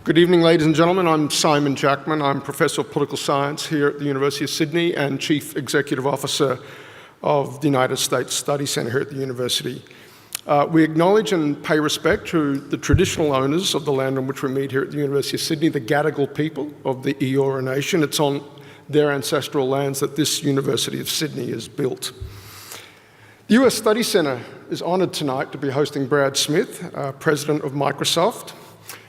Good evening, ladies and gentlemen. I'm Simon Jackman. I'm Professor of Political Science here at the University of Sydney and Chief Executive Officer of the United States Study Centre here at the University. We acknowledge and pay respect to the traditional owners of the land on which we meet here at the University of Sydney, the Gadigal people of the Eora Nation. It's on their ancestral lands that this University of Sydney is built. The US Study Centre is honoured tonight to be hosting Brad Smith, President of Microsoft.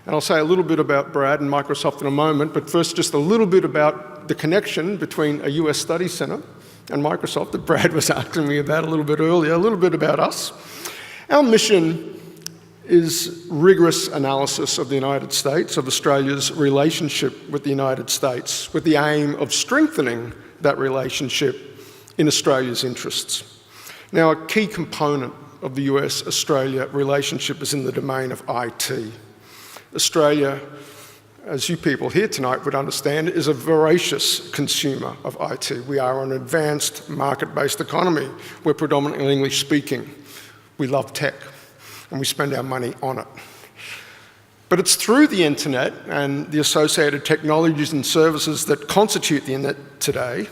And I'll say a little bit about Brad and Microsoft in a moment, but first just a little bit about the connection between a US Study Centre and Microsoft that Brad was asking me about a little bit earlier, a little bit about us. Our mission is rigorous analysis of the United States, of Australia's relationship with the United States, with the aim of strengthening that relationship in Australia's interests. Now, a key component of the US-Australia relationship is in the domain of IT. Australia, as you people here tonight would understand, is a voracious consumer of IT. We are an advanced market-based economy. We're predominantly English speaking. We love tech and we spend our money on it. But it's through the internet and the associated technologies and services that constitute the internet today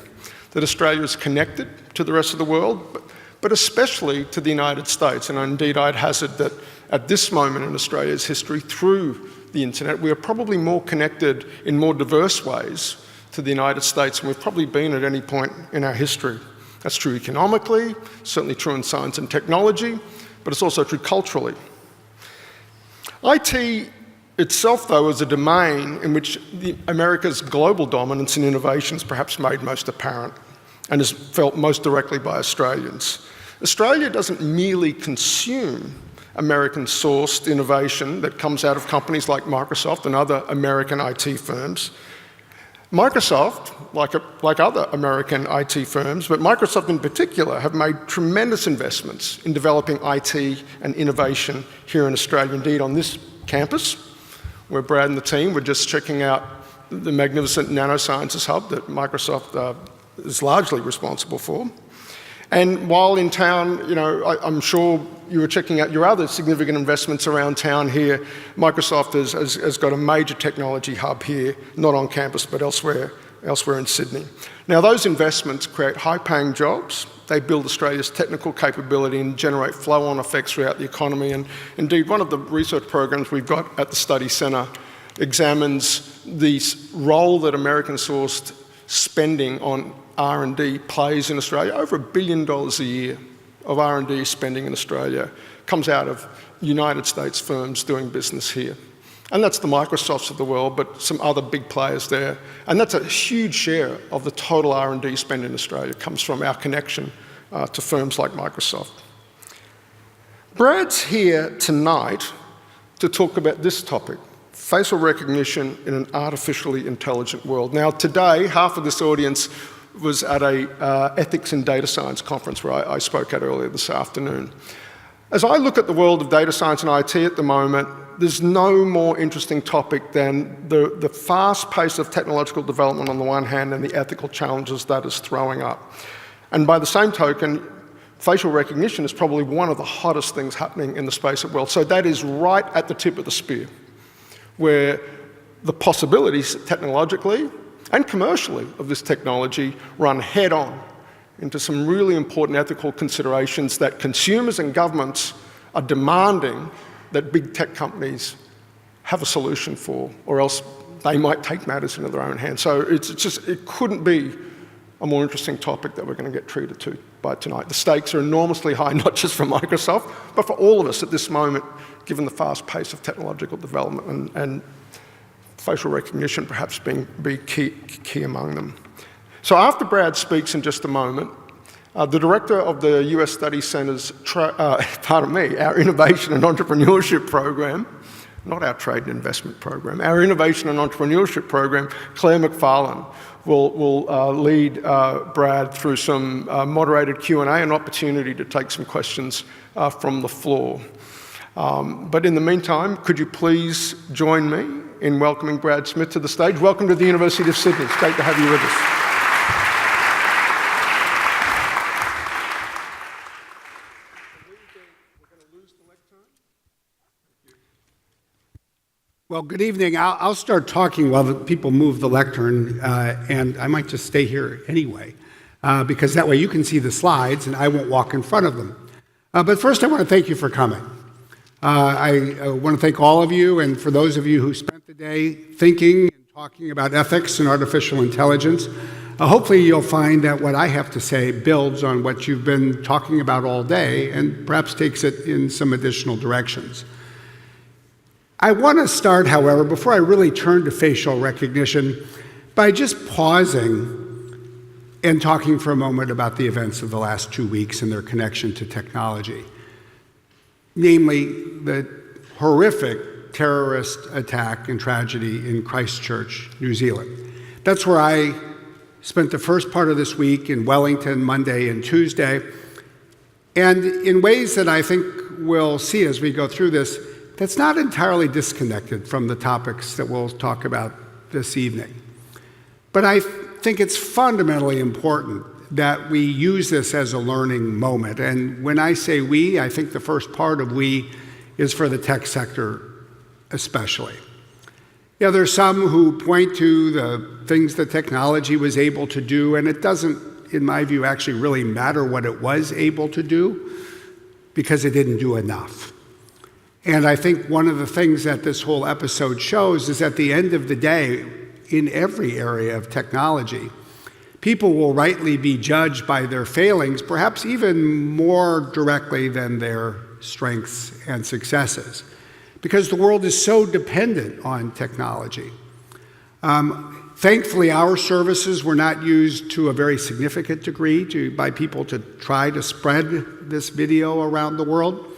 that Australia is connected to the rest of the world, but especially to the United States. And indeed, I'd hazard that at this moment in Australia's history, through the internet, we are probably more connected in more diverse ways to the United States than we've probably been at any point in our history. That's true economically, certainly true in science and technology, but it's also true culturally. IT itself, though, is a domain in which America's global dominance in innovation is perhaps made most apparent and is felt most directly by Australians. Australia doesn't merely consume American-sourced innovation that comes out of companies like Microsoft and other American IT firms. Microsoft, like other American IT firms, but Microsoft in particular, have made tremendous investments in developing IT and innovation here in Australia. Indeed, on this campus, where Brad and the team were just checking out the magnificent nanosciences hub that Microsoft is largely responsible for. And while in town, I'm sure you were checking out your other significant investments around town here. Microsoft has got a major technology hub here, not on campus, but elsewhere in Sydney. Now, those investments create high-paying jobs. They build Australia's technical capability and generate flow-on effects throughout the economy. And indeed, one of the research programs we've got at the Study Centre examines the role that American-sourced spending on R&D plays in Australia. Over $1 billion a year of R&D spending in Australia comes out of United States firms doing business here. And that's the Microsofts of the world, but some other big players there. And that's a huge share of the total R&D spend in Australia comes from our connection to firms like Microsoft. Brad's here tonight to talk about this topic, facial recognition in an artificially intelligent world. Now, today, half of this audience was at a ethics in data science conference where I spoke at earlier this afternoon. As I look at the world of data science and IT at the moment, there's no more interesting topic than the fast pace of technological development on the one hand and the ethical challenges that is throwing up. And by the same token, facial recognition is probably one of the hottest things happening in the space of world. So that is right at the tip of the spear, where the possibilities technologically and commercially of this technology run head-on into some really important ethical considerations that consumers and governments are demanding that big tech companies have a solution for, or else they might take matters into their own hands. So it couldn't be a more interesting topic that we're going to get treated to by tonight. The stakes are enormously high, not just for Microsoft, but for all of us at this moment, given the fast pace of technological development and facial recognition perhaps be key among them. So after Brad speaks in just a moment, the director of the US Study Centre's, our Innovation and Entrepreneurship Program, not our Trade and Investment Program, our Innovation and Entrepreneurship Program, Claire McFarlane, will lead Brad through some moderated Q&A, an opportunity to take some questions from the floor. But in the meantime, could you please join me in welcoming Brad Smith to the stage. Welcome to the University of Sydney. It's great to have you with us. Well, good evening. I'll start talking while the people move the lectern, and I might just stay here anyway, because that way you can see the slides and I won't walk in front of them. But first, I want to thank you for coming. I want to thank all of you, and for those of you who spent the day thinking and talking about ethics and artificial intelligence, hopefully you'll find that what I have to say builds on what you've been talking about all day and perhaps takes it in some additional directions. I want to start, however, before I really turn to facial recognition, by just pausing and talking for a moment about the events of the last 2 weeks and their connection to technology. Namely, the horrific terrorist attack and tragedy in Christchurch, New Zealand. That's where I spent the first part of this week in Wellington, Monday and Tuesday. And in ways that I think we'll see as we go through this, that's not entirely disconnected from the topics that we'll talk about this evening. But I think it's fundamentally important that we use this as a learning moment. And when I say we, I think the first part of we is for the tech sector especially. Yeah, there's some who point to the things that technology was able to do, and it doesn't, in my view, actually really matter what it was able to do, because it didn't do enough. And I think one of the things that this whole episode shows is at the end of the day, in every area of technology, people will rightly be judged by their failings, perhaps even more directly than their strengths and successes, because the world is so dependent on technology. Thankfully, our services were not used to a very significant degree by people to try to spread this video around the world.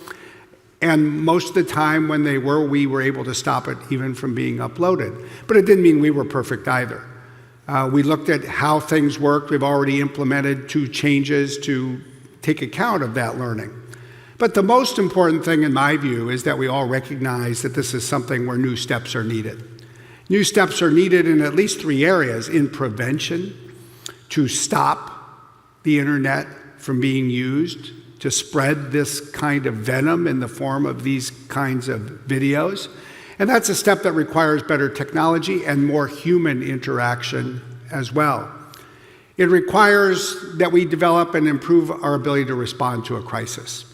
And most of the time when they were, we were able to stop it even from being uploaded. But it didn't mean we were perfect either. We looked at how things worked. We've already implemented 2 changes to take account of that learning. But the most important thing, in my view, is that we all recognize that this is something where new steps are needed. New steps are needed in at least 3 areas: in prevention, to stop the internet from being used to spread this kind of venom in the form of these kinds of videos. And that's a step that requires better technology and more human interaction as well. It requires that we develop and improve our ability to respond to a crisis.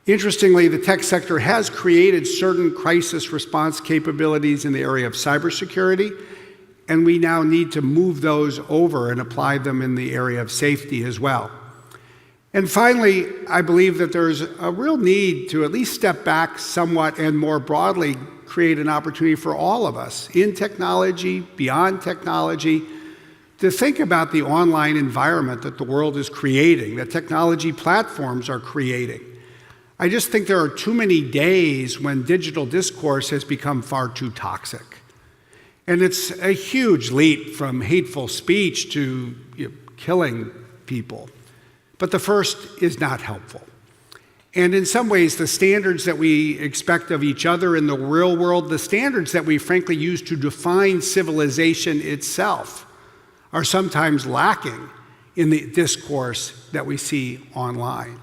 Interestingly, the tech sector has created certain crisis response capabilities in the area of cybersecurity, and we now need to move those over and apply them in the area of safety as well. And finally, I believe that there's a real need to at least step back somewhat and more broadly create an opportunity for all of us in technology, beyond technology, to think about the online environment that the world is creating, that technology platforms are creating. I just think there are too many days when digital discourse has become far too toxic. And it's a huge leap from hateful speech to killing people. But the first is not helpful. And in some ways, the standards that we expect of each other in the real world, the standards that we frankly use to define civilization itself, are sometimes lacking in the discourse that we see online.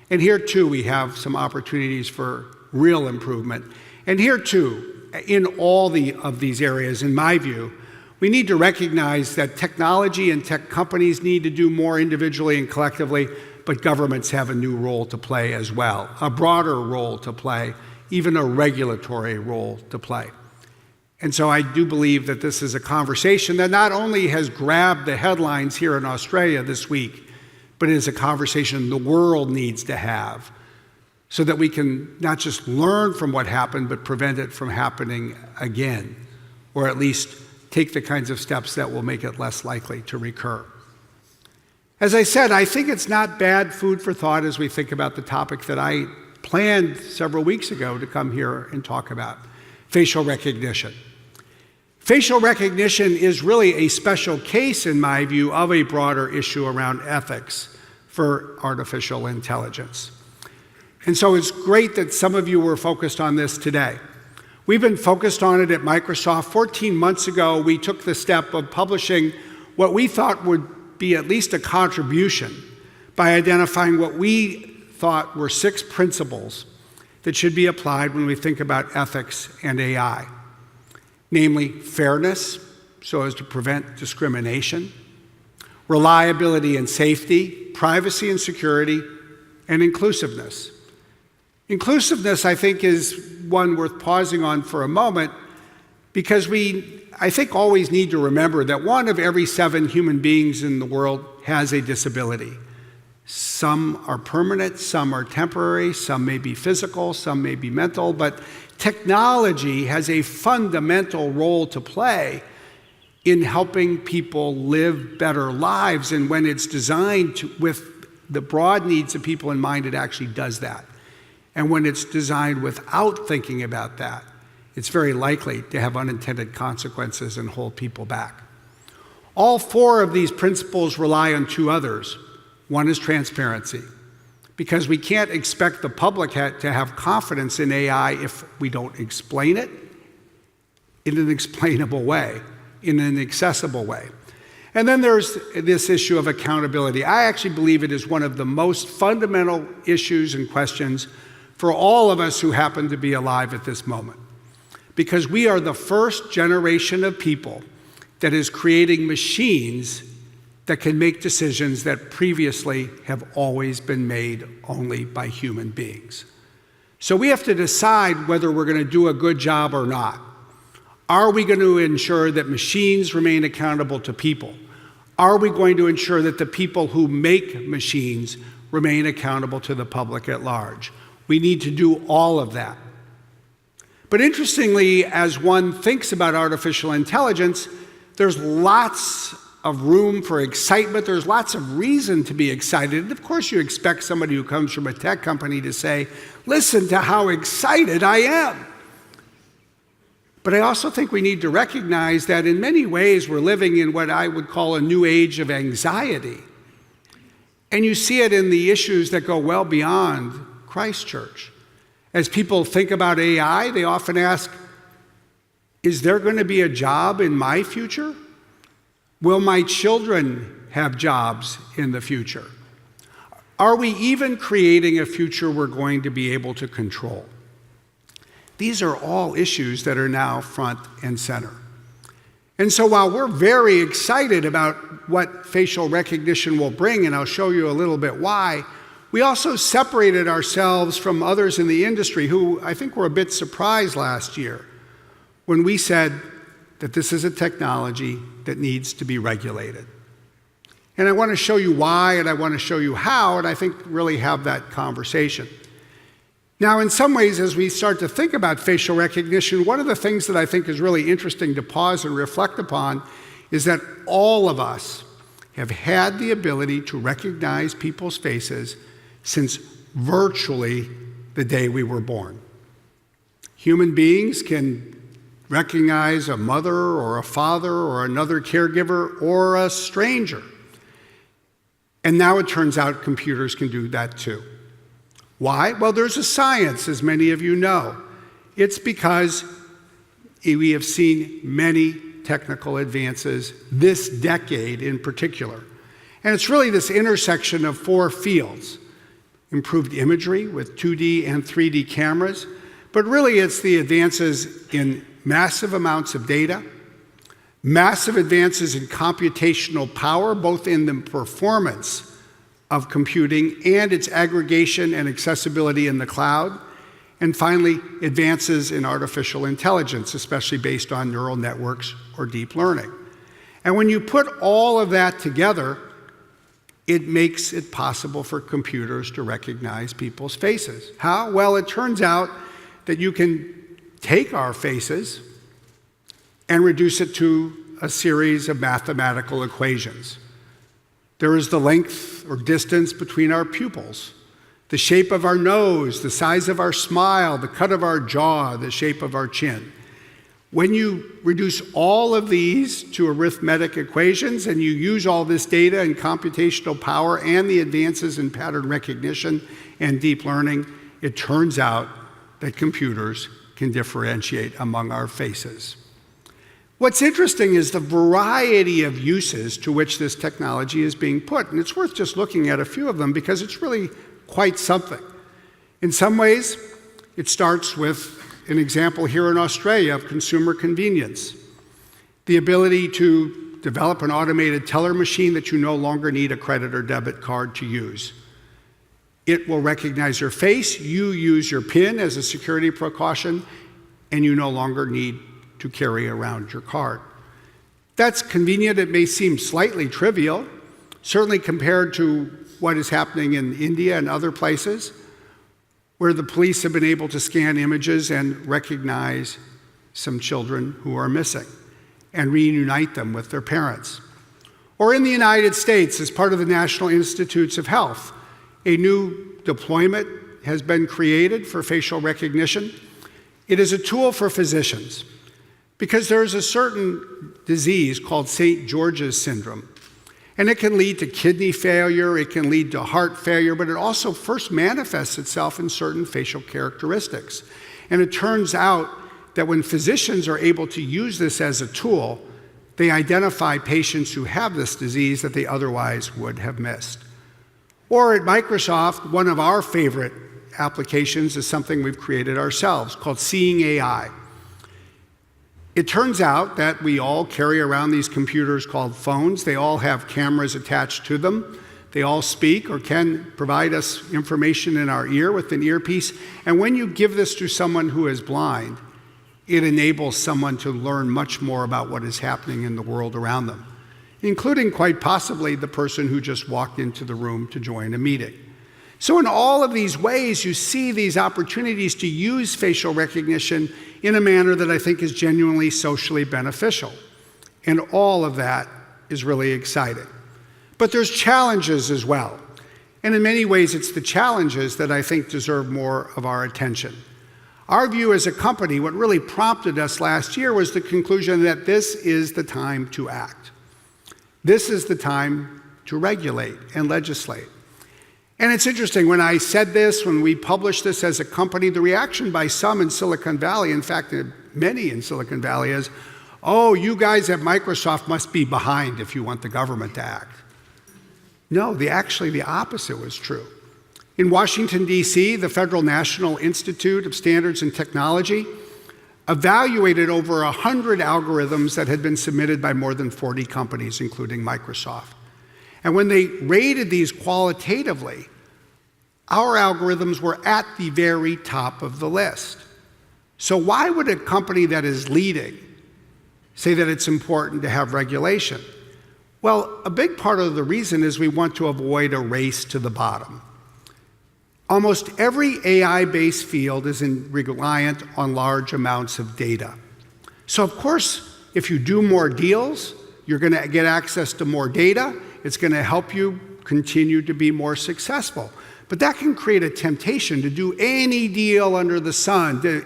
And here too, we have some opportunities for real improvement. And here too, in all of these areas, in my view, we need to recognize that technology and tech companies need to do more individually and collectively, but governments have a new role to play as well, a broader role to play, even a regulatory role to play. And so I do believe that this is a conversation that not only has grabbed the headlines here in Australia this week, but it is a conversation the world needs to have so that we can not just learn from what happened, but prevent it from happening again, or at least take the kinds of steps that will make it less likely to recur. As I said, I think it's not bad food for thought as we think about the topic that I planned several weeks ago to come here and talk about: facial recognition. Facial recognition is really a special case, in my view, of a broader issue around ethics for artificial intelligence. And so it's great that some of you were focused on this today. We've been focused on it at Microsoft. 14 months ago, we took the step of publishing what we thought would be at least a contribution by identifying what we thought were 6 principles that should be applied when we think about ethics and AI. namely fairness, so as to prevent discrimination, reliability and safety, privacy and security, and inclusiveness. Inclusiveness, I think, is one worth pausing on for a moment because I think, always need to remember that 1 of every 7 human beings in the world has a disability. Some are permanent, some are temporary, some may be physical, some may be mental, but technology has a fundamental role to play in helping people live better lives, and when it's designed with the broad needs of people in mind, it actually does that. And when it's designed without thinking about that, it's very likely to have unintended consequences and hold people back. All 4 of these principles rely on 2 others. One is transparency, because we can't expect the public to have confidence in AI if we don't explain it in an explainable way, in an accessible way. And then there's this issue of accountability. I actually believe it is one of the most fundamental issues and questions for all of us who happen to be alive at this moment. Because we are the first generation of people that is creating machines that can make decisions that previously have always been made only by human beings. So we have to decide whether we're going to do a good job or not. Are we going to ensure that machines remain accountable to people? Are we going to ensure that the people who make machines remain accountable to the public at large? We need to do all of that. But interestingly, as one thinks about artificial intelligence, there's lots of room for excitement. There's lots of reason to be excited. And of course, you expect somebody who comes from a tech company to say, listen to how excited I am. But I also think we need to recognize that in many ways, we're living in what I would call a new age of anxiety. And you see it in the issues that go well beyond Christchurch. As people think about AI, they often ask, is there going to be a job in my future? Will my children have jobs in the future? Are we even creating a future we're going to be able to control? These are all issues that are now front and center. And so while we're very excited about what facial recognition will bring, and I'll show you a little bit why, we also separated ourselves from others in the industry who I think were a bit surprised last year when we said that this is a technology that needs to be regulated. And I want to show you why, and I want to show you how, and I think really have that conversation. Now, in some ways, as we start to think about facial recognition, one of the things that I think is really interesting to pause and reflect upon is that all of us have had the ability to recognize people's faces since virtually the day we were born. Human beings can recognize a mother or a father or another caregiver or a stranger. And now it turns out computers can do that too. Why? Well, there's a science, as many of you know. It's because we have seen many technical advances this decade in particular. And it's really this intersection of 4 fields. Improved imagery with 2D and 3D cameras, but really it's the advances in massive amounts of data, massive advances in computational power, both in the performance of computing and its aggregation and accessibility in the cloud, and finally, advances in artificial intelligence, especially based on neural networks or deep learning. And when you put all of that together, it makes it possible for computers to recognize people's faces. How? Well, it turns out that you can take our faces and reduce it to a series of mathematical equations. There is the length or distance between our pupils, the shape of our nose, the size of our smile, the cut of our jaw, the shape of our chin. When you reduce all of these to arithmetic equations and you use all this data and computational power and the advances in pattern recognition and deep learning, it turns out that computers can differentiate among our faces. What's interesting is the variety of uses to which this technology is being put, and it's worth just looking at a few of them because it's really quite something. In some ways, it starts with an example here in Australia of consumer convenience. The ability to develop an automated teller machine that you no longer need a credit or debit card to use. It will recognize your face, you use your PIN as a security precaution, and you no longer need to carry around your card. That's convenient. It may seem slightly trivial, certainly compared to what is happening in India and other places, where the police have been able to scan images and recognize some children who are missing and reunite them with their parents. Or in the United States, as part of the National Institutes of Health, a new deployment has been created for facial recognition. It is a tool for physicians because there is a certain disease called St. George's syndrome, and it can lead to kidney failure, it can lead to heart failure, but it also first manifests itself in certain facial characteristics. And it turns out that when physicians are able to use this as a tool, they identify patients who have this disease that they otherwise would have missed. Or at Microsoft, one of our favorite applications is something we've created ourselves called Seeing AI. It turns out that we all carry around these computers called phones. They all have cameras attached to them. They all speak or can provide us information in our ear with an earpiece. And when you give this to someone who is blind, it enables someone to learn much more about what is happening in the world around them, including quite possibly the person who just walked into the room to join a meeting. So in all of these ways, you see these opportunities to use facial recognition in a manner that I think is genuinely socially beneficial. And all of that is really exciting. But there's challenges as well. And in many ways, it's the challenges that I think deserve more of our attention. Our view as a company, what really prompted us last year was the conclusion that this is the time to act. This is the time to regulate and legislate. And it's interesting, when I said this, when we published this as a company, the reaction by some in Silicon Valley, in fact, many in Silicon Valley, is, oh, you guys at Microsoft must be behind if you want the government to act. No, actually the opposite was true. In Washington, D.C., the Federal National Institute of Standards and Technology evaluated over 100 algorithms that had been submitted by more than 40 companies, including Microsoft. And when they rated these qualitatively, our algorithms were at the very top of the list. So why would a company that is leading say that it's important to have regulation? Well, a big part of the reason is we want to avoid a race to the bottom. Almost every AI-based field is reliant on large amounts of data. So of course, if you do more deals, you're going to get access to more data. It's going to help you continue to be more successful. But that can create a temptation to do any deal under the sun, to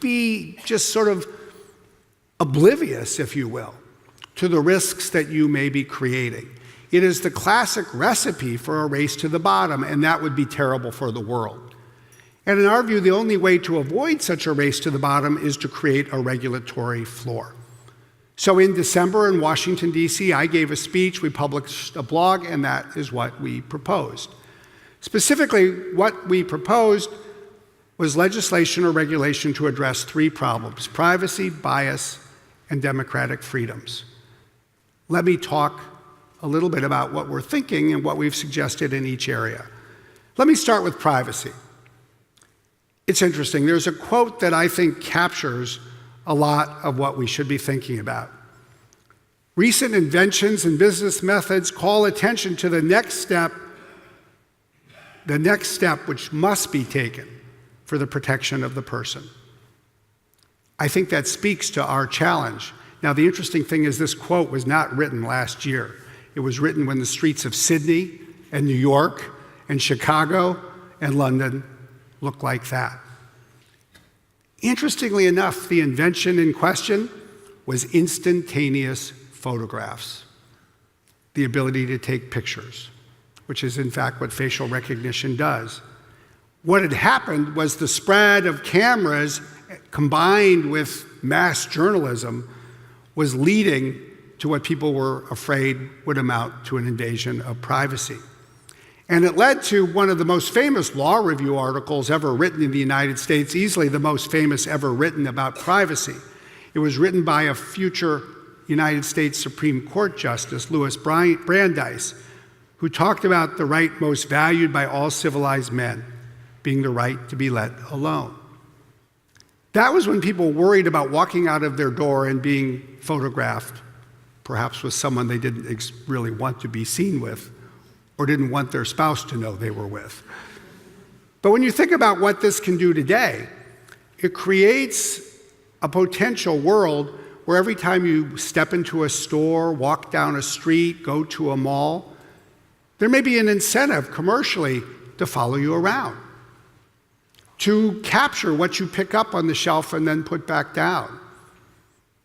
be just sort of oblivious, if you will, to the risks that you may be creating. It is the classic recipe for a race to the bottom, and that would be terrible for the world. And in our view, the only way to avoid such a race to the bottom is to create a regulatory floor. So in December in Washington, D.C., I gave a speech, we published a blog, and that is what we proposed. Specifically, what we proposed was legislation or regulation to address three problems: privacy, bias, and democratic freedoms. Let me talk a little bit about what we're thinking and what we've suggested in each area. Let me start with privacy. It's interesting. There's a quote that I think captures a lot of what we should be thinking about. Recent inventions and business methods call attention to the next step which must be taken for the protection of the person. I think that speaks to our challenge. Now, the interesting thing is this quote was not written last year. It was written when the streets of Sydney and New York and Chicago and London looked like that. Interestingly enough, the invention in question was instantaneous photographs, the ability to take pictures, which is in fact what facial recognition does. What had happened was the spread of cameras combined with mass journalism was leading to what people were afraid would amount to an invasion of privacy. And it led to one of the most famous law review articles ever written in the United States, easily the most famous ever written about privacy. It was written by a future United States Supreme Court Justice, Louis Brandeis, who talked about the right most valued by all civilized men, being the right to be let alone. That was when people worried about walking out of their door and being photographed, perhaps with someone they didn't really want to be seen with, or didn't want their spouse to know they were with. But when you think about what this can do today, it creates a potential world where every time you step into a store, walk down a street, go to a mall, there may be an incentive commercially to follow you around, to capture what you pick up on the shelf and then put back down,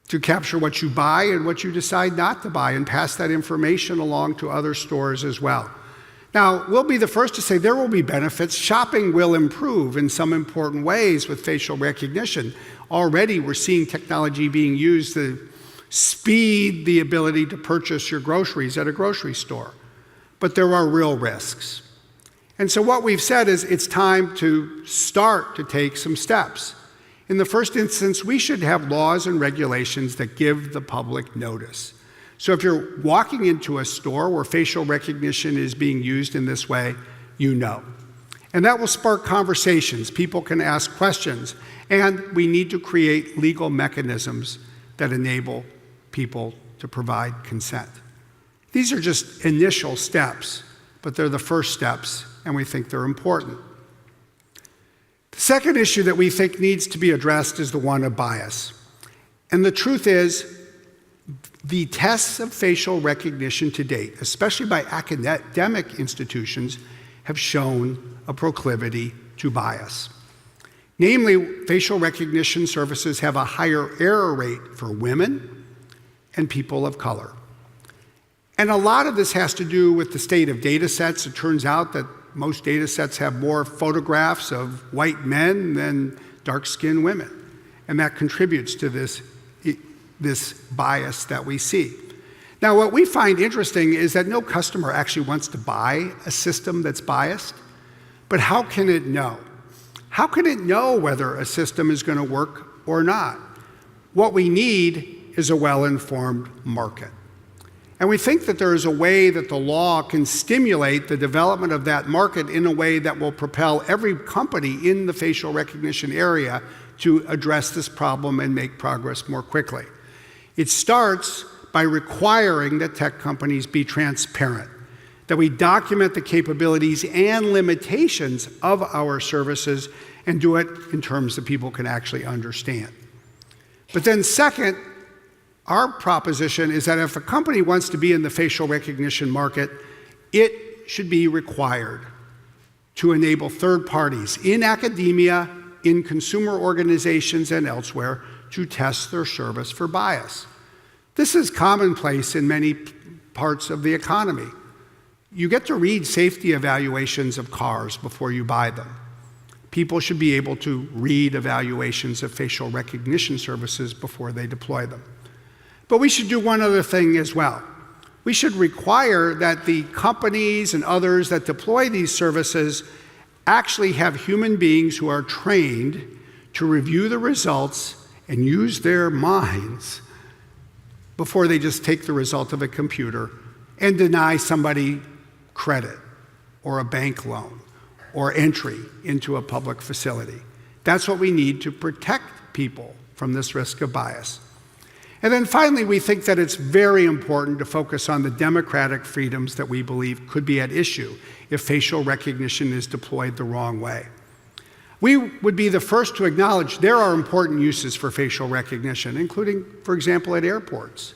to capture what you buy and what you decide not to buy and pass that information along to other stores as well. Now, we'll be the first to say there will be benefits. Shopping will improve in some important ways with facial recognition. Already, we're seeing technology being used to speed the ability to purchase your groceries at a grocery store. But there are real risks. And so what we've said is it's time to start to take some steps. In the first instance, we should have laws and regulations that give the public notice. So if you're walking into a store where facial recognition is being used in this way, you know. And that will spark conversations. People can ask questions. And we need to create legal mechanisms that enable people to provide consent. These are just initial steps, but they're the first steps, and we think they're important. The second issue that we think needs to be addressed is the one of bias. And the truth is, the tests of facial recognition to date, especially by academic institutions, have shown a proclivity to bias. Namely, facial recognition services have a higher error rate for women and people of color. And a lot of this has to do with the state of data sets. It turns out that most data sets have more photographs of white men than dark-skinned women. And that contributes to this bias that we see. Now, what we find interesting is that no customer actually wants to buy a system that's biased, but how can it know? How can it know whether a system is going to work or not? What we need is a well-informed market. And we think that there is a way that the law can stimulate the development of that market in a way that will propel every company in the facial recognition area to address this problem and make progress more quickly. It starts by requiring that tech companies be transparent, that we document the capabilities and limitations of our services and do it in terms that people can actually understand. But then second, our proposition is that if a company wants to be in the facial recognition market, it should be required to enable third parties in academia, in consumer organizations, and elsewhere to test their service for bias. This is commonplace in many parts of the economy. You get to read safety evaluations of cars before you buy them. People should be able to read evaluations of facial recognition services before they deploy them. But we should do one other thing as well. We should require that the companies and others that deploy these services actually have human beings who are trained to review the results and use their minds before they just take the result of a computer and deny somebody credit or a bank loan or entry into a public facility. That's what we need to protect people from this risk of bias. And then finally, we think that it's very important to focus on the democratic freedoms that we believe could be at issue if facial recognition is deployed the wrong way. We would be the first to acknowledge there are important uses for facial recognition, including, for example, at airports,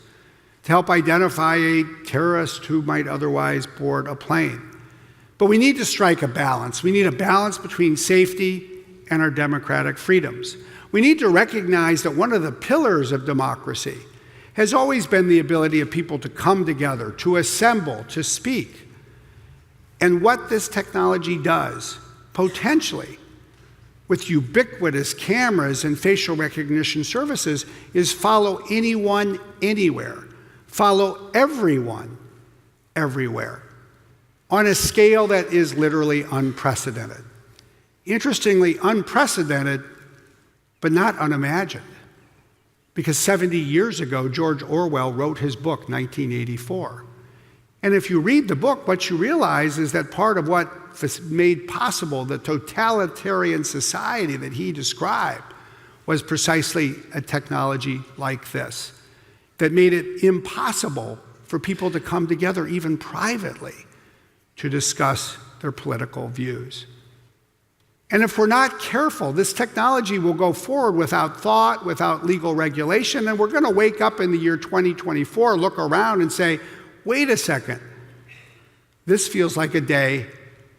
to help identify a terrorist who might otherwise board a plane. But we need to strike a balance. We need a balance between safety and our democratic freedoms. We need to recognize that one of the pillars of democracy has always been the ability of people to come together, to assemble, to speak. And what this technology does, potentially, with ubiquitous cameras and facial recognition services, is follow anyone, anywhere. Follow everyone, everywhere. on a scale that is literally unprecedented. Interestingly, unprecedented, but not unimagined. Because 70 years ago, George Orwell wrote his book, 1984. And if you read the book, what you realize is that part of what made possible the totalitarian society that he described was precisely a technology like this that made it impossible for people to come together, even privately, to discuss their political views. And if we're not careful, this technology will go forward without thought, without legal regulation, and we're going to wake up in the year 2024, look around and say, wait a second, this feels like a day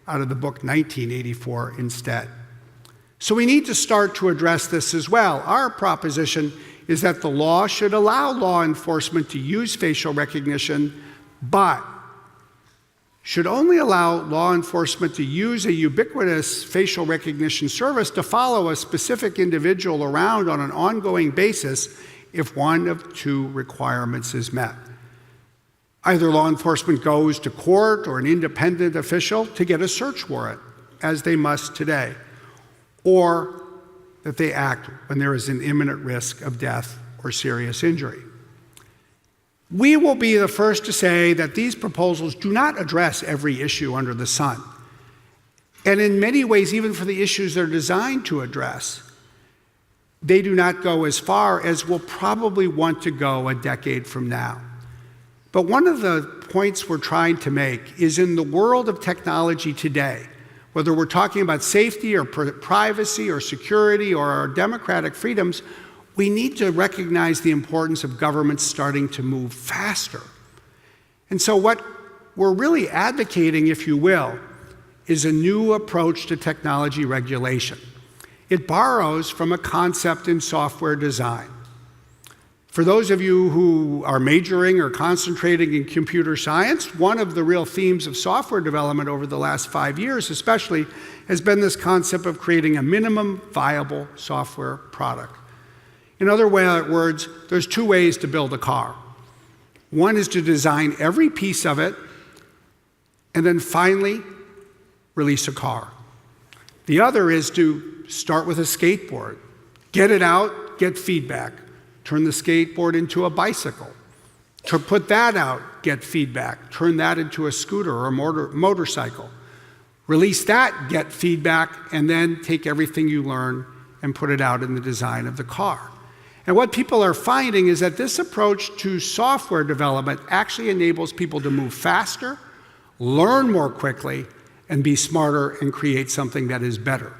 out of the book 1984 instead. So we need to start to address this as well. Our proposition is that the law should allow law enforcement to use facial recognition, but should only allow law enforcement to use a ubiquitous facial recognition service to follow a specific individual around on an ongoing basis if one of two requirements is met. Either law enforcement goes to court or an independent official to get a search warrant, as they must today, or that they act when there is an imminent risk of death or serious injury. We will be the first to say that these proposals do not address every issue under the sun. And in many ways, even for the issues they're designed to address, they do not go as far as we'll probably want to go a decade from now. But one of the points we're trying to make is in the world of technology today, whether we're talking about safety or privacy or security or our democratic freedoms, we need to recognize the importance of governments starting to move faster. And so what we're really advocating, if you will, is a new approach to technology regulation. It borrows from a concept in software design. For those of you who are majoring or concentrating in computer science, one of the real themes of software development over the last 5 years especially has been this concept of creating a minimum viable software product. In other words, there's two ways to build a car. One is to design every piece of it and then finally release a car. The other is to start with a skateboard, get it out, get feedback, turn the skateboard into a bicycle, to put that out, get feedback, turn that into a scooter or a motorcycle, release that, get feedback, and then take everything you learn and put it out in the design of the car. And what people are finding is that this approach to software development actually enables people to move faster, learn more quickly, and be smarter and create something that is better.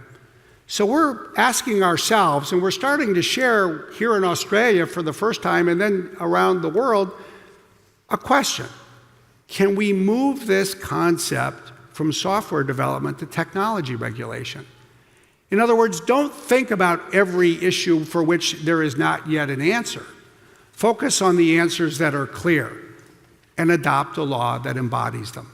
So we're asking ourselves, and we're starting to share here in Australia for the first time and then around the world, a question. Can we move this concept from software development to technology regulation? In other words, don't think about every issue for which there is not yet an answer. Focus on the answers that are clear and adopt a law that embodies them.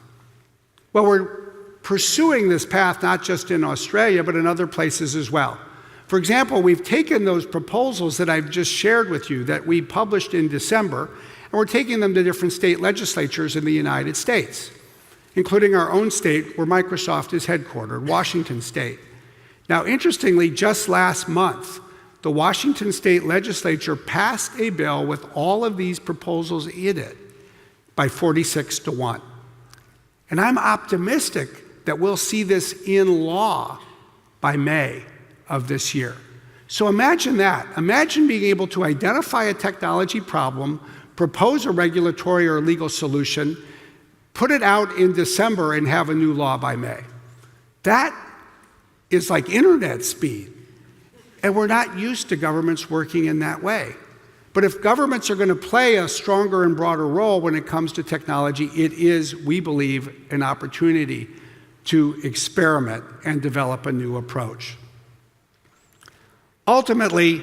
Well, we're pursuing this path not just in Australia, but in other places as well. For example, we've taken those proposals that I've just shared with you that we published in December, and we're taking them to different state legislatures in the United States, including our own state where Microsoft is headquartered, Washington State. Now, interestingly, just last month, the Washington State Legislature passed a bill with all of these proposals in it by 46-1. And I'm optimistic that we'll see this in law by May of this year. So imagine that. Imagine being able to identify a technology problem, propose a regulatory or legal solution, put it out in December, and have a new law by May. That is like internet speed. And we're not used to governments working in that way. But if governments are going to play a stronger and broader role when it comes to technology, it is, we believe, an opportunity to experiment and develop a new approach. Ultimately,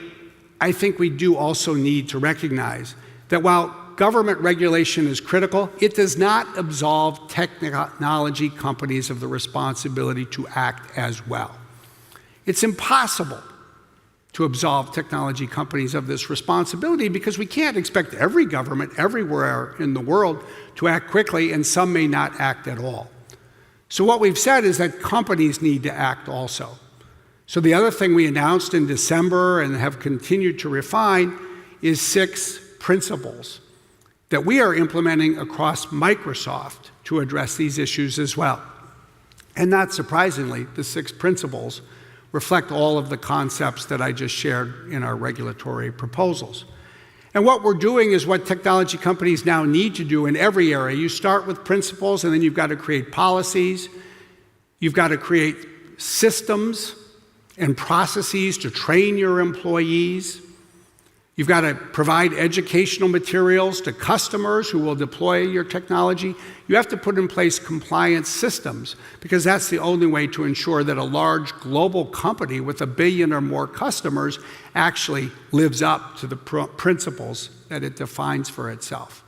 I think we do also need to recognize that while government regulation is critical, it does not absolve technology companies of the responsibility to act as well. It's impossible to absolve technology companies of this responsibility because we can't expect every government everywhere in the world to act quickly, and some may not act at all. So what we've said is that companies need to act also. So the other thing we announced in December and have continued to refine is 6 principles that we are implementing across Microsoft to address these issues as well. And not surprisingly, the 6 principles reflect all of the concepts that I just shared in our regulatory proposals. And what we're doing is what technology companies now need to do in every area. You start with principles, and then you've got to create policies. You've got to create systems and processes to train your employees. You've got to provide educational materials to customers who will deploy your technology. You have to put in place compliance systems, because that's the only way to ensure that a large global company with 1 billion or more customers actually lives up to the principles that it defines for itself.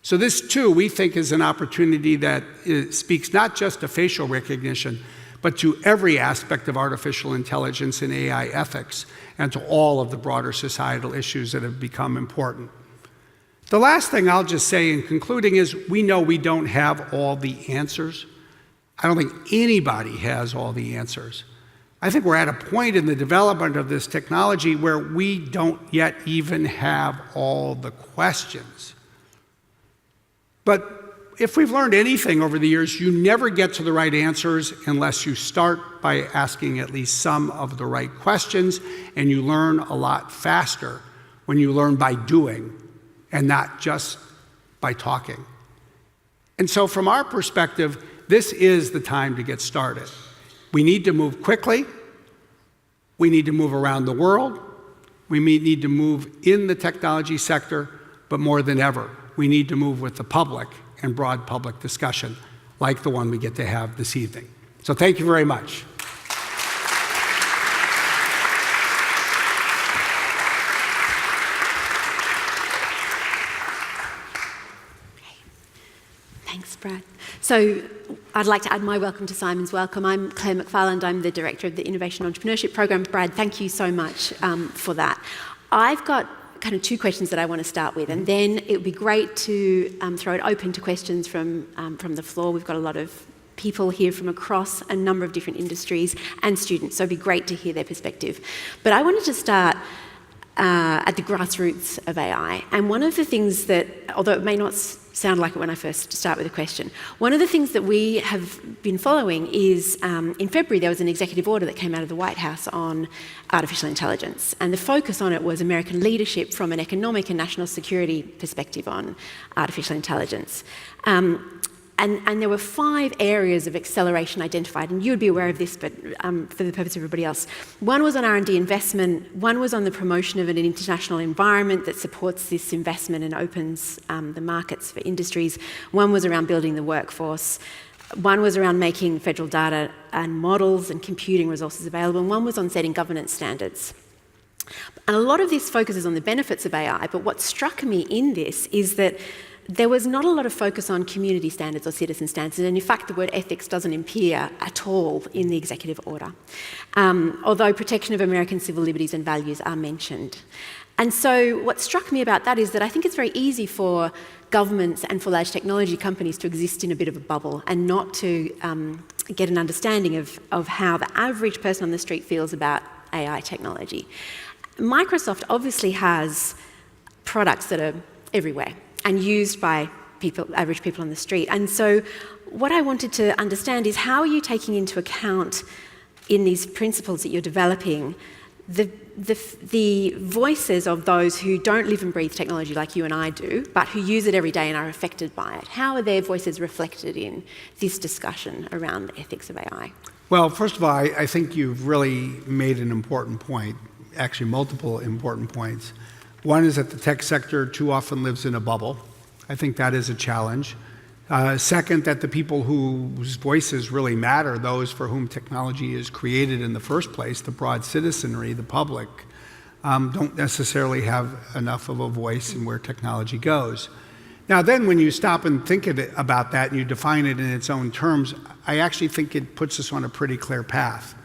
So this, too, we think is an opportunity that speaks not just to facial recognition, but to every aspect of artificial intelligence and AI ethics, and to all of the broader societal issues that have become important. The last thing I'll just say in concluding is we know we don't have all the answers. I don't think anybody has all the answers. I think we're at a point in the development of this technology where we don't yet even have all the questions. But if we've learned anything over the years, you never get to the right answers unless you start by asking at least some of the right questions, and you learn a lot faster when you learn by doing and not just by talking. And so from our perspective, this is the time to get started. We need to move quickly. We need to move around the world. We need to move in the technology sector, but more than ever, we need to move with the public and broad public discussion like the one we get to have this evening. So thank you very much. Thanks, Brad. So I'd like to add my welcome to Simon's welcome. I'm Claire McFarland. I'm the Director of the Innovation Entrepreneurship Program. Brad, thank you so much for that. I've got kind of 2 questions that I want to start with, and then it would be great to throw it open to questions from the floor. We've got a lot of people here from across a number of different industries and students, so it'd be great to hear their perspective. But I wanted to start at the grassroots of AI. And one of the things that, although it may not sound like it when I first start with a question, one of the things that we have been following is in February there was an executive order that came out of the White House on artificial intelligence. And the focus on it was American leadership from an economic and national security perspective on artificial intelligence. And there were 5 areas of acceleration identified, and you would be aware of this, but for the purpose of everybody else. One was on R&D investment, one was on the promotion of an international environment that supports this investment and opens the markets for industries. One was around building the workforce. One was around making federal data and models and computing resources available, and one was on setting governance standards. And a lot of this focuses on the benefits of AI, but what struck me in this is that there was not a lot of focus on community standards or citizen standards, and in fact the word ethics doesn't appear at all in the executive order, although protection of American civil liberties and values are mentioned. And so what struck me about that is that I think it's very easy for governments and for large technology companies to exist in a bit of a bubble and not to get an understanding of how the average person on the street feels about AI technology. Microsoft obviously has products that are everywhere and used by average people on the street. And so what I wanted to understand is, how are you taking into account in these principles that you're developing the voices of those who don't live and breathe technology like you and I do, but who use it every day and are affected by it? How are their voices reflected in this discussion around the ethics of AI? Well, first of all, I think you've really made an important point, actually multiple important points. One is that the tech sector too often lives in a bubble. I think that is a challenge. Second, that the people whose voices really matter, those for whom technology is created in the first place, the broad citizenry, the public, don't necessarily have enough of a voice in where technology goes. Now then, when you stop and think of it, about that, and you define it in its own terms, I actually think it puts us on a pretty clear path.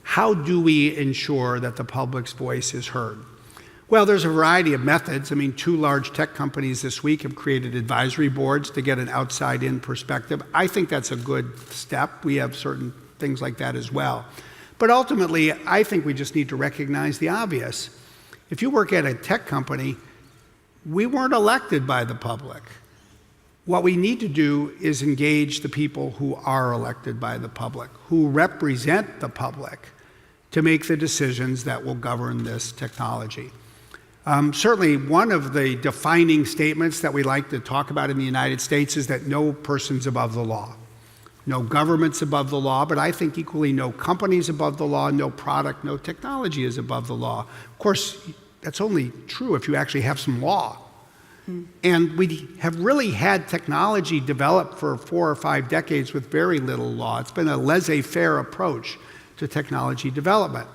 How do we ensure that the public's voice is heard? Well, there's a variety of methods. I mean, 2 large tech companies this week have created advisory boards to get an outside-in perspective. I think that's a good step. We have certain things like that as well. But ultimately, I think we just need to recognize the obvious. If you work at a tech company, we weren't elected by the public. What we need to do is engage the people who are elected by the public, who represent the public, to make the decisions that will govern this technology. Certainly, one of the defining statements that we like to talk about in the United States is that no person's above the law. No government's above the law, but I think equally no company's above the law, no product, no technology is above the law. Of course, that's only true if you actually have some law. And we have really had technology developed for 4 or 5 decades with very little law. It's been a laissez-faire approach to technology development.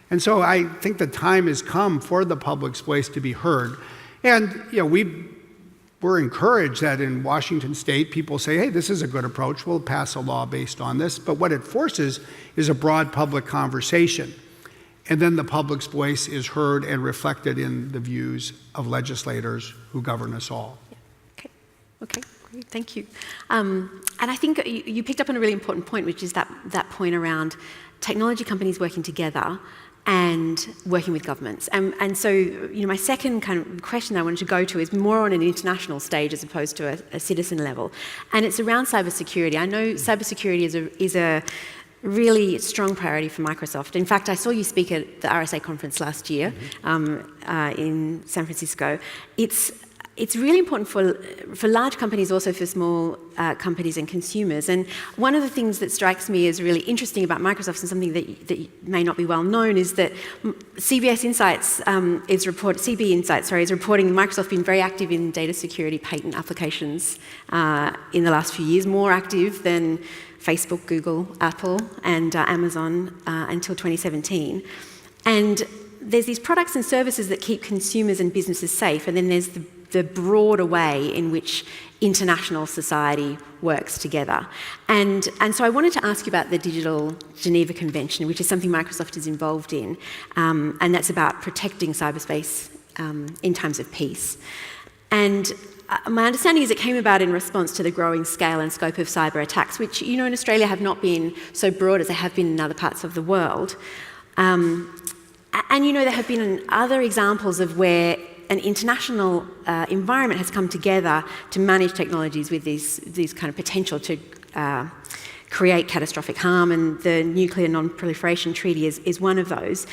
And so I think the time has come for the public's voice to be heard. And we're encouraged that in Washington State, people say, hey, this is a good approach. We'll pass a law based on this. But what it forces is a broad public conversation. And then the public's voice is heard and reflected in the views of legislators who govern us all. Okay, great, thank you. And I think you picked up on a really important point, which is that point around technology companies working together and working with governments. And so, my second kind of question I wanted to go to is more on an international stage as opposed to a citizen level. And it's around cybersecurity. I know cybersecurity is a really strong priority for Microsoft. In fact, I saw you speak at the RSA conference last year in San Francisco. It's really important for large companies, also for small companies and consumers. And one of the things that strikes me as really interesting about Microsoft, and something that may not be well known, is that CB Insights is reporting Microsoft being very active in data security patent applications in the last few years, more active than Facebook, Google, Apple, and Amazon until 2017. And there's these products and services that keep consumers and businesses safe, and then there's the broader way in which international society works together. And so I wanted to ask you about the Digital Geneva Convention, which is something Microsoft is involved in, and that's about protecting cyberspace in times of peace. And my understanding is it came about in response to the growing scale and scope of cyber attacks, which, in Australia have not been so broad as they have been in other parts of the world. And there have been other examples of where an international environment has come together to manage technologies with these kind of potential to create catastrophic harm, and the Nuclear Non-Proliferation Treaty is one of those.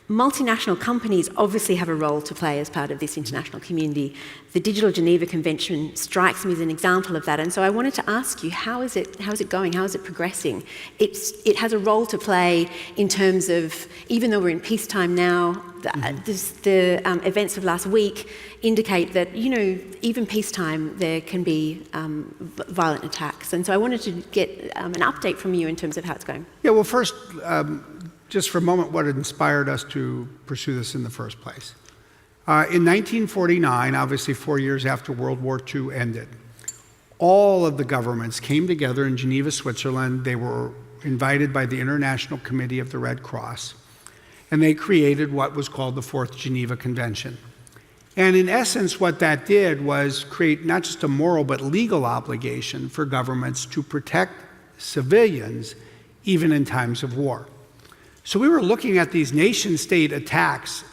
Multinational companies obviously have a role to play as part of this international community. The Digital Geneva Convention strikes me as an example of that, and so I wanted to ask you, how is it going? How is it progressing? It has a role to play in terms of, even though we're in peacetime now, the events of last week indicate that, even peacetime there can be violent attacks. And so I wanted to get an update from you in terms of how it's going. Yeah, well, first, just for a moment, what inspired us to pursue this in the first place. In 1949, obviously 4 years after World War II ended, all of the governments came together in Geneva, Switzerland. They were invited by the International Committee of the Red Cross, and they created what was called the Fourth Geneva Convention. And in essence, what that did was create not just a moral but legal obligation for governments to protect civilians even in times of war. So we were looking at these nation-state attacks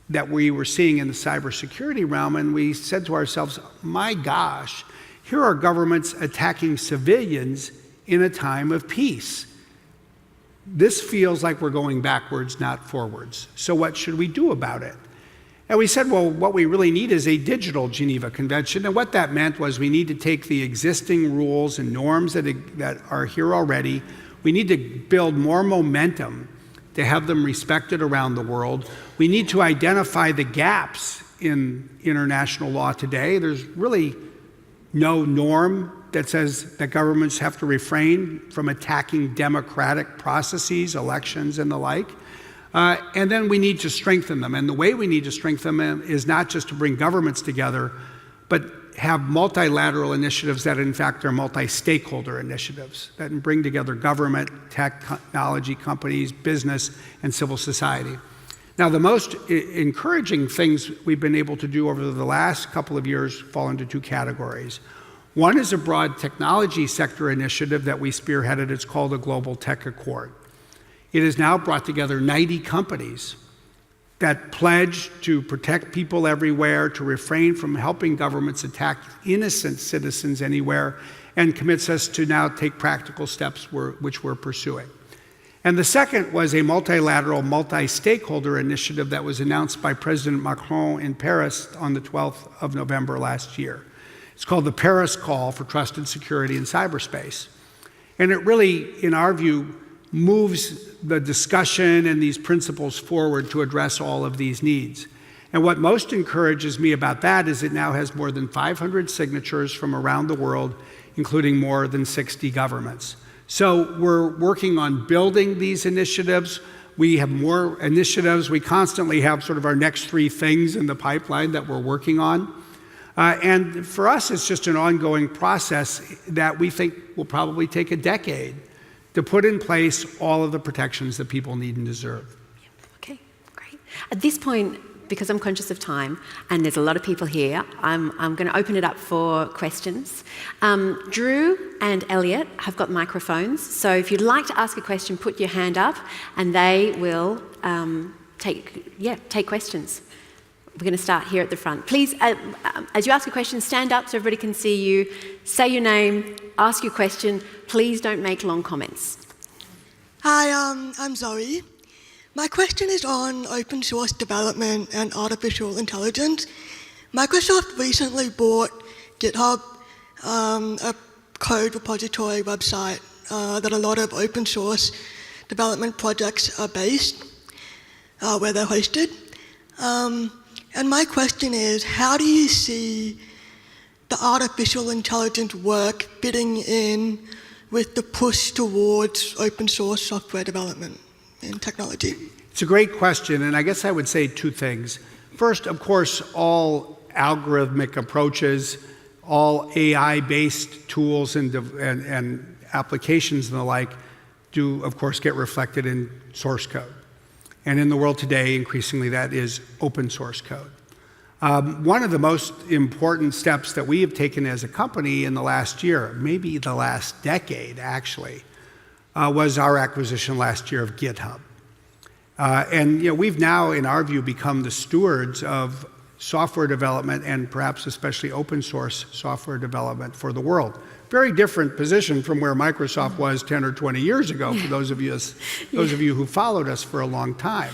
that we were seeing in the cybersecurity realm, and we said to ourselves, my gosh, here are governments attacking civilians in a time of peace. This feels like we're going backwards, not forwards. So what should we do about it? And we said, well, what we really need is a digital Geneva Convention. And what that meant was we need to take the existing rules and norms that are here already. We need to build more momentum to have them respected around the world. We need to identify the gaps in international law today. There's really no norm that says that governments have to refrain from attacking democratic processes, elections, and the like. And then we need to strengthen them. And the way we need to strengthen them is not just to bring governments together, but have multilateral initiatives that in fact are multi-stakeholder initiatives that bring together government, technology companies, business, and civil society. Now, the most encouraging things we've been able to do over the last couple of years fall into two categories. One is a broad technology sector initiative that we spearheaded. It's called the Global Tech Accord. It has now brought together 90 companies that pledge to protect people everywhere, to refrain from helping governments attack innocent citizens anywhere, and commits us to now take practical steps which we're pursuing. And the second was a multilateral, multi-stakeholder initiative that was announced by President Macron in Paris on the 12th of November last year. It's called the Paris Call for Trusted Security in Cyberspace. And it really, in our view, moves the discussion and these principles forward to address all of these needs. And what most encourages me about that is it now has more than 500 signatures from around the world, including more than 60 governments. So we're working on building these initiatives. We have more initiatives. We constantly have sort of our next 3 things in the pipeline that we're working on. And for us, it's just an ongoing process that we think will probably take a decade to put in place all of the protections that people need and deserve. Okay, great. At this point, because I'm conscious of time, and there's a lot of people here, I'm going to open it up for questions. Drew and Elliot have got microphones, so if you'd like to ask a question, put your hand up, and they will take questions. We're going to start here at the front. Please, as you ask a question, stand up so everybody can see you, say your name, ask your question. Please don't make long comments. Hi, I'm Zoe. My question is on open source development and artificial intelligence. Microsoft recently bought GitHub, a code repository website that a lot of open source development projects are based, where they're hosted. And my question is, how do you see the artificial intelligence work fitting in with the push towards open source software development and technology? It's a great question, and I guess I would say 2 things. First, of course, all algorithmic approaches, all AI-based tools and applications and the like do, of course, get reflected in source code. And in the world today, increasingly, that is open source code. One of the most important steps that we have taken as a company in the last year, maybe the last decade, actually, was our acquisition last year of GitHub. And we've now, in our view, become the stewards of software development and perhaps especially open source software development for the world. Very different position from where Microsoft was 10 or 20 years ago, for those of you who followed us for a long time.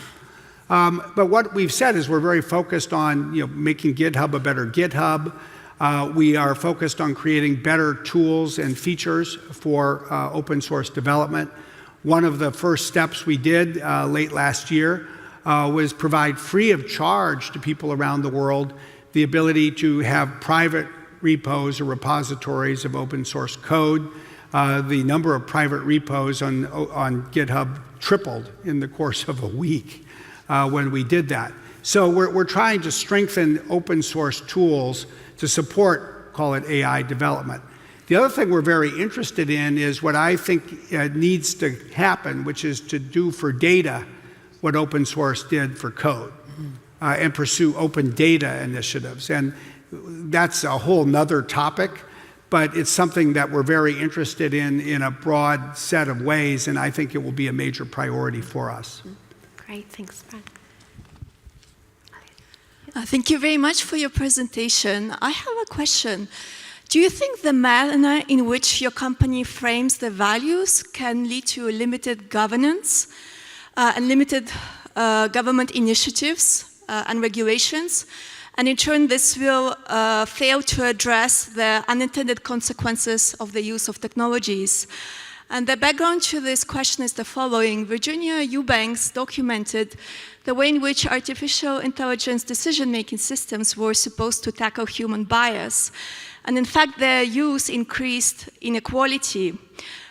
But what we've said is we're very focused on making GitHub a better GitHub. We are focused on creating better tools and features for open source development. One of the first steps we did late last year was provide free of charge to people around the world the ability to have private repos or repositories of open source code. The number of private repos on GitHub tripled in the course of a week when we did that. So we're trying to strengthen open source tools to support, call it AI development. The other thing we're very interested in is what I think needs to happen, which is to do for data what open source did for code, and pursue open data initiatives. And that's a whole nother topic, but it's something that we're very interested in a broad set of ways, and I think it will be a major priority for us. Great, thanks, Brad. Thank you very much for your presentation. I have a question. Do you think the manner in which your company frames the values can lead to limited governance and limited government initiatives and regulations? And in turn, this will fail to address the unintended consequences of the use of technologies. And the background to this question is the following. Virginia Eubanks documented the way in which artificial intelligence decision-making systems were supposed to tackle human bias. And in fact, their use increased inequality.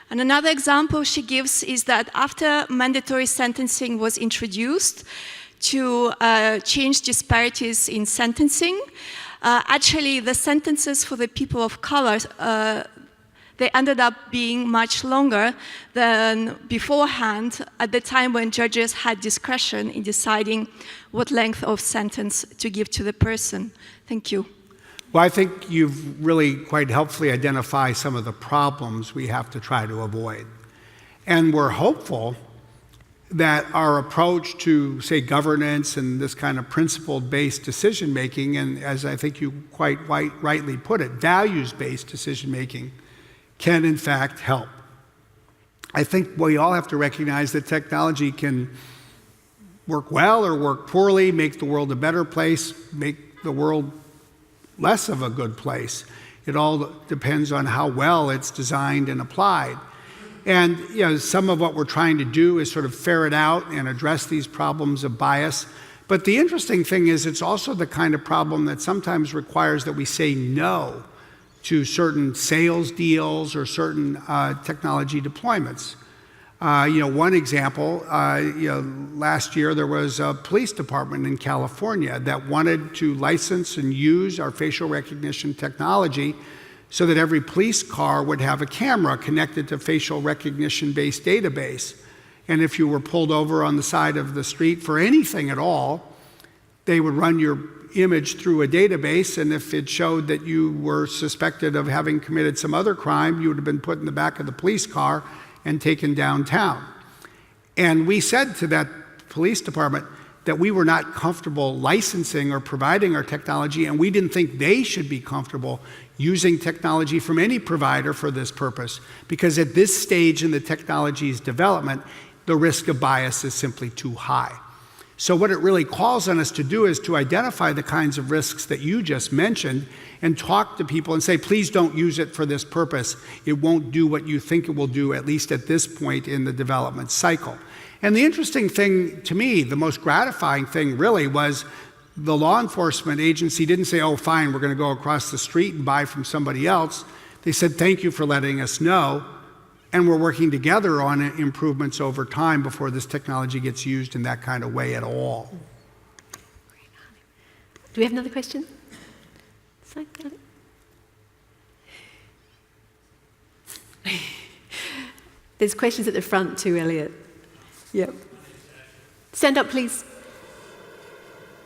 And another example she gives is that after mandatory sentencing was introduced to change disparities in sentencing, actually the sentences for the people of color they ended up being much longer than beforehand at the time when judges had discretion in deciding what length of sentence to give to the person. Thank you. Well, I think you've really quite helpfully identified some of the problems we have to try to avoid. And we're hopeful that our approach to, say, governance and this kind of principle-based decision-making, and as I think you quite rightly put it, values-based decision-making, can in fact help. I think we all have to recognize that technology can work well or work poorly, make the world a better place, make the world less of a good place. It all depends on how well it's designed and applied. And some of what we're trying to do is sort of ferret out and address these problems of bias. But the interesting thing is it's also the kind of problem that sometimes requires that we say no to certain sales deals or certain technology deployments. One example, last year there was a police department in California that wanted to license and use our facial recognition technology so that every police car would have a camera connected to facial recognition-based database. And if you were pulled over on the side of the street for anything at all, they would run your image through a database, and if it showed that you were suspected of having committed some other crime, you would have been put in the back of the police car and taken downtown. And we said to that police department that we were not comfortable licensing or providing our technology, and we didn't think they should be comfortable using technology from any provider for this purpose, because at this stage in the technology's development, the risk of bias is simply too high. So what it really calls on us to do is to identify the kinds of risks that you just mentioned and talk to people and say, please don't use it for this purpose. It won't do what you think it will do, at least at this point in the development cycle. And the interesting thing to me, the most gratifying thing really, was the law enforcement agency didn't say, oh, fine, we're going to go across the street and buy from somebody else. They said, thank you for letting us know. And we're working together on improvements over time before this technology gets used in that kind of way at all. Do we have another question? There's questions at the front too, Elliot. Yep. Stand up, please.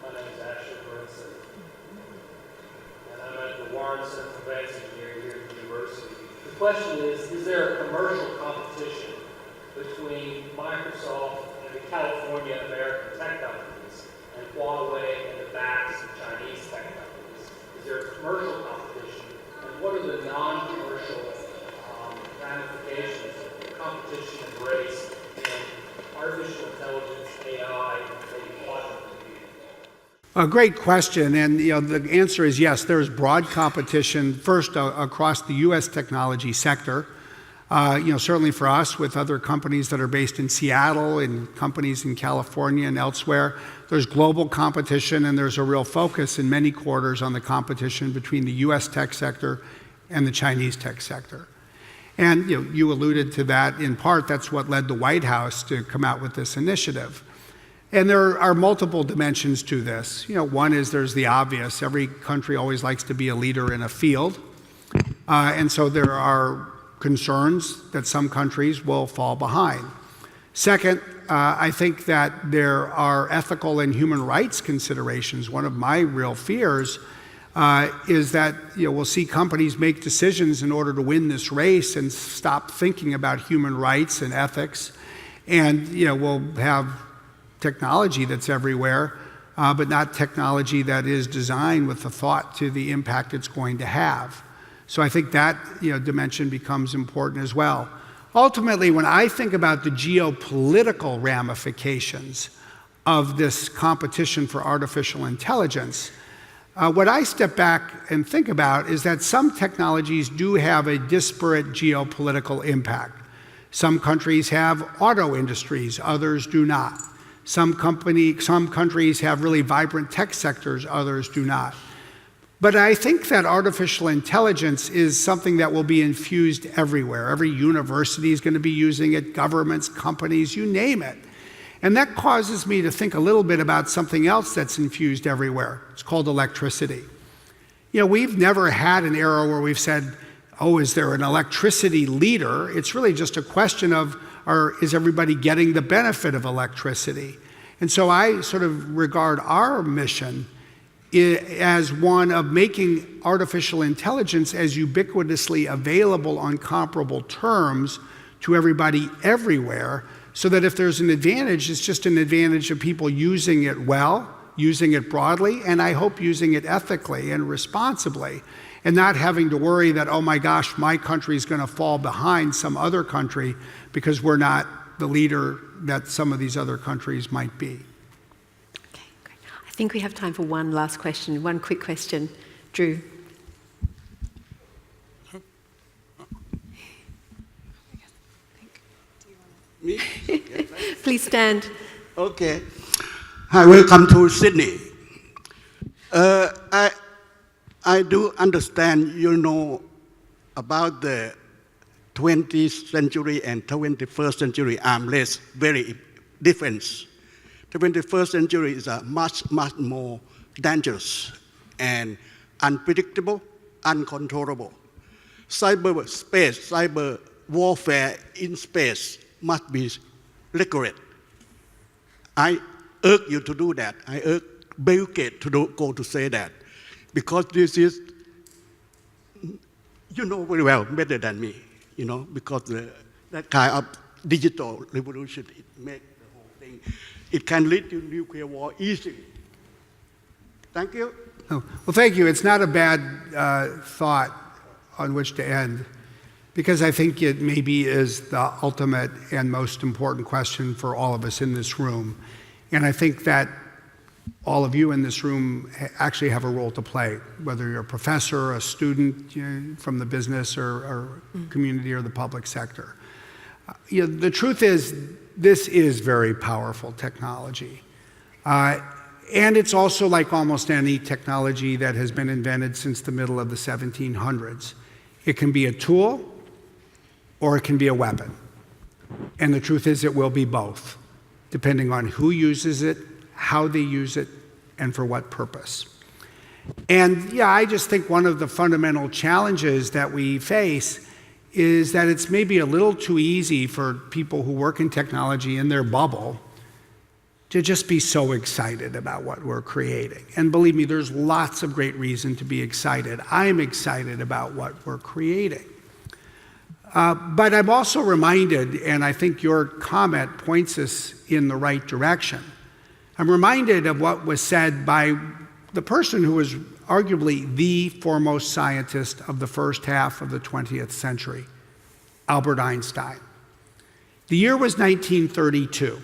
My name is Ashley Burnson, and I'm at the Warren Center for Advanced Engineering here at the university. The question is there a commercial competition between Microsoft and the California American tech companies and Huawei and the BATs and Chinese tech companies? Is there a commercial competition? And what are the non-commercial ramifications of competition and race in artificial intelligence, AI, and maybe quantum computing? A great question, and the answer is yes. There's broad competition, first across the U.S. technology sector. Certainly for us, with other companies that are based in Seattle and companies in California and elsewhere, there's global competition, and there's a real focus in many quarters on the competition between the U.S. tech sector and the Chinese tech sector. And you alluded to that in part. That's what led the White House to come out with this initiative. And there are multiple dimensions to this. One is there's the obvious. Every country always likes to be a leader in a field. And so there are concerns that some countries will fall behind. Second, I think that there are ethical and human rights considerations. One of my real fears is that we'll see companies make decisions in order to win this race and stop thinking about human rights and ethics. And we'll have technology that's everywhere, but not technology that is designed with the thought to the impact it's going to have. So I think that dimension becomes important as well. Ultimately, when I think about the geopolitical ramifications of this competition for artificial intelligence, what I step back and think about is that some technologies do have a disparate geopolitical impact. Some countries have auto industries, others do not. Some countries have really vibrant tech sectors, others do not. But I think that artificial intelligence is something that will be infused everywhere. Every university is going to be using it, governments, companies, you name it. And that causes me to think a little bit about something else that's infused everywhere. It's called electricity. We've never had an era where we've said oh, is there an electricity leader? It's really just a question of, is everybody getting the benefit of electricity? And so I sort of regard our mission as one of making artificial intelligence as ubiquitously available on comparable terms to everybody everywhere, so that if there's an advantage, it's just an advantage of people using it well, using it broadly, and I hope using it ethically and responsibly, and not having to worry that, oh my gosh, my country is going to fall behind some other country because we're not the leader that some of these other countries might be. Okay, great. I think we have time for one last question, one quick question. Drew. Me? Please stand. Okay. Hi, welcome to Sydney. I do understand you know about the 20th century and 21st century arms race, very different. The 21st century is much, much more dangerous and unpredictable, uncontrollable. Cyberspace, cyber warfare in space must be regulated. I urge you to do that. I urge Bill Gates to go to say that. Because this is, you know very well, better than me, you know, because that kind of digital revolution, it makes the whole thing, it can lead to nuclear war easily. Thank you. Oh, well, thank you. It's not a bad thought on which to end, because I think it maybe is the ultimate and most important question for all of us in this room. And I think that all of you in this room actually have a role to play, whether you're a professor, a student from the business or community or the public sector. The truth is, this is very powerful technology. And it's also like almost any technology that has been invented since the middle of the 1700s. It can be a tool or it can be a weapon. And the truth is, it will be both, depending on who uses it, how they use it, and for what purpose. And yeah, I just think one of the fundamental challenges that we face is that it's maybe a little too easy for people who work in technology in their bubble to just be so excited about what we're creating. And believe me, there's lots of great reason to be excited. I'm excited about what we're creating. But I'm also reminded, and I think your comment points us in the right direction, I'm reminded of what was said by the person who was arguably the foremost scientist of the first half of the 20th century, Albert Einstein. The year was 1932,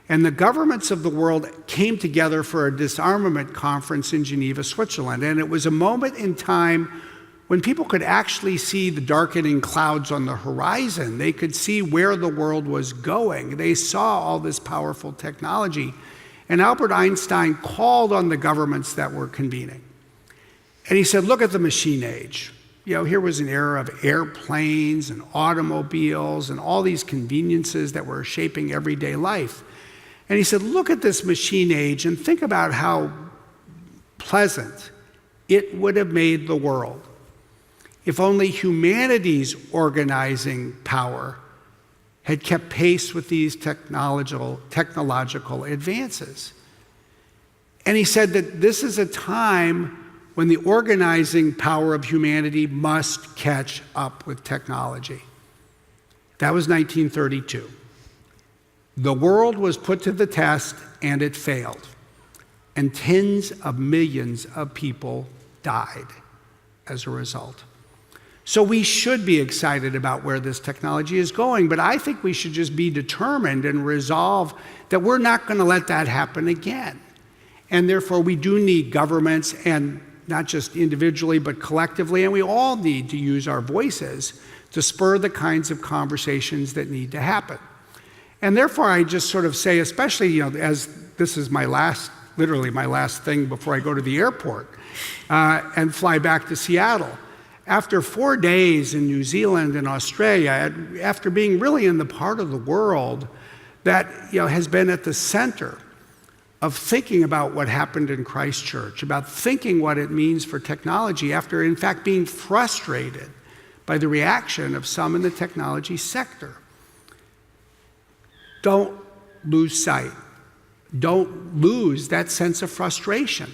and the governments of the world came together for a disarmament conference in Geneva, Switzerland. And it was a moment in time when people could actually see the darkening clouds on the horizon. They could see where the world was going. They saw all this powerful technology. And Albert Einstein called on the governments that were convening. And he said, look at the machine age. Here was an era of airplanes and automobiles and all these conveniences that were shaping everyday life. And he said, look at this machine age and think about how pleasant it would have made the world if only humanity's organizing power had kept pace with these technological advances. And he said that this is a time when the organizing power of humanity must catch up with technology. That was 1932. The world was put to the test and it failed. And tens of millions of people died as a result. So we should be excited about where this technology is going, but I think we should just be determined and resolve that we're not going to let that happen again. And therefore, we do need governments, and not just individually, but collectively, and we all need to use our voices to spur the kinds of conversations that need to happen. And therefore, I just sort of say, especially, as this is literally my last thing before I go to the airport and fly back to Seattle. After 4 days in New Zealand and Australia, after being really in the part of the world that has been at the center of thinking about what happened in Christchurch, about thinking what it means for technology, after in fact being frustrated by the reaction of some in the technology sector. Don't lose sight. Don't lose that sense of frustration,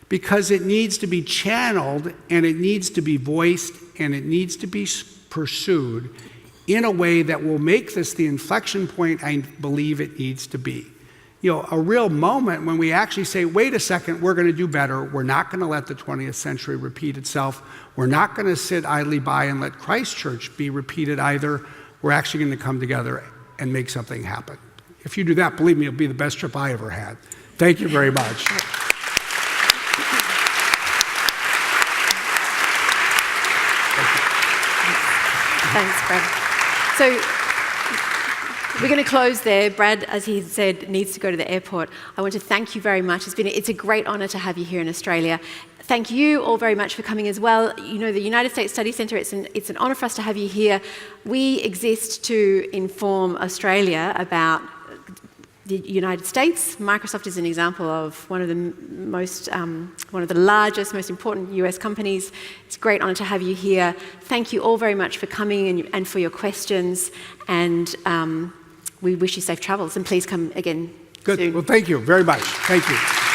because it needs to be channeled and it needs to be voiced and it needs to be pursued in a way that will make this the inflection point I believe it needs to be. You know, a real moment when we actually say, wait a second, we're going to do better. We're not going to let the 20th century repeat itself. We're not going to sit idly by and let Christchurch be repeated either. We're actually going to come together and make something happen. If you do that, believe me, it'll be the best trip I ever had. Thank you very much. Thanks, Brad. So we're going to close there. Brad, as he said, needs to go to the airport. I want to thank you very much. It's a great honour to have you here in Australia. Thank you all very much for coming as well. You know, the United States Study Centre, it's an honour for us to have you here. We exist to inform Australia about the United States. Microsoft is an example of one of the largest, most important US companies. It's a great honour to have you here. Thank you all very much for coming and for your questions. And we wish you safe travels. And please come again Good. soon. Well, thank you very much. Thank you.